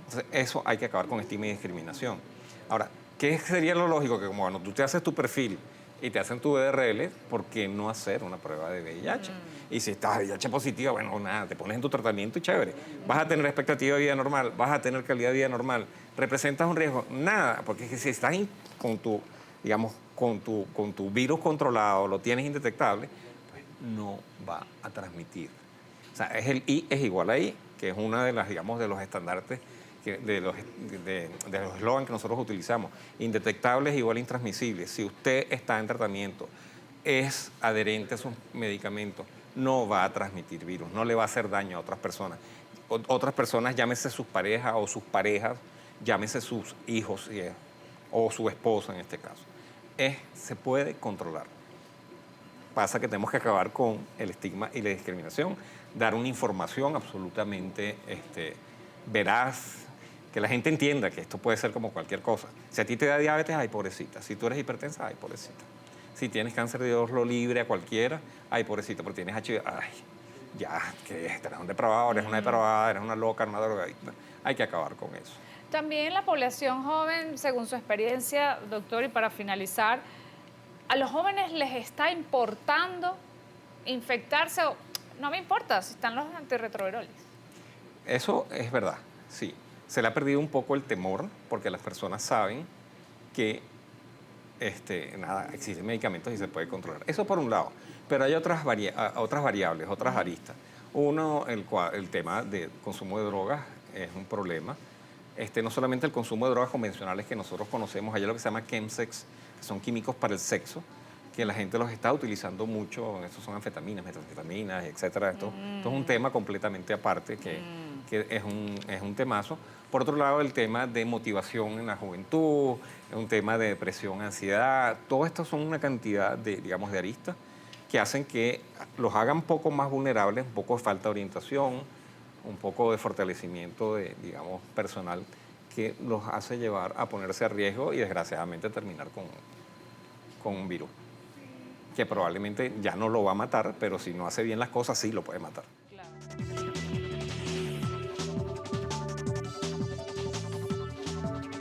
S3: Entonces, eso hay que acabar con estigma y discriminación. Ahora, ¿qué sería lo lógico? Que como cuando tú te haces tu perfil y te hacen tu VRL, ¿por qué no hacer una prueba de VIH? Y si estás VIH positiva, bueno, nada, te pones en tu tratamiento y chévere. Vas a tener expectativa de vida normal, vas a tener calidad de vida normal. ¿Representas un riesgo? Nada, porque si estás con tu digamos, con tu virus controlado, lo tienes indetectable, pues no va a transmitir. O sea, es el I es igual a I, que es una de las, digamos, de los estandartes, de los eslogans que nosotros utilizamos. Indetectable es igual a intransmisible. Si usted está en tratamiento, es adherente a sus medicamentos, no va a transmitir virus, no le va a hacer daño a otras personas. Otras personas, llámese sus parejas o sus parejas, llámese sus hijos o su esposa en este caso. Se puede controlar. Pasa que tenemos que acabar con el estigma y la discriminación, dar una información absolutamente veraz, que la gente entienda que esto puede ser como cualquier cosa. Si a ti te da diabetes, ay, pobrecita. Si tú eres hipertensa, ay, pobrecita. Si tienes cáncer de Dios lo libre a cualquiera, ay, pobrecita, pero tienes HIV, ay, ya, que eres un depravado, eres una depravada, eres una loca, una drogadicta. Hay que acabar con eso.
S1: También la población joven, según su experiencia, doctor, y para finalizar, ¿a los jóvenes les está importando infectarse? O, no me importa si están los antirretrovirales.
S3: Eso es verdad, sí. Se le ha perdido un poco el temor porque las personas saben que existen medicamentos y se puede controlar. Eso por un lado. Pero hay otras variables, otras aristas. Uno, el tema del consumo de drogas es un problema. No solamente el consumo de drogas convencionales que nosotros conocemos, hay lo que se llama chemsex, que son químicos para el sexo, que la gente los está utilizando mucho. Estos son anfetaminas, metanfetaminas, etcétera. Esto es un tema completamente aparte que es un temazo. Por otro lado, el tema de motivación en la juventud, es un tema de depresión, ansiedad. Todo esto son una cantidad de, digamos, de aristas que hacen que los hagan un poco más vulnerables, un poco de falta de orientación, un poco de fortalecimiento digamos, personal, que los hace llevar a ponerse a riesgo y desgraciadamente terminar con un virus que probablemente ya no lo va a matar, pero si no hace bien las cosas sí lo puede matar.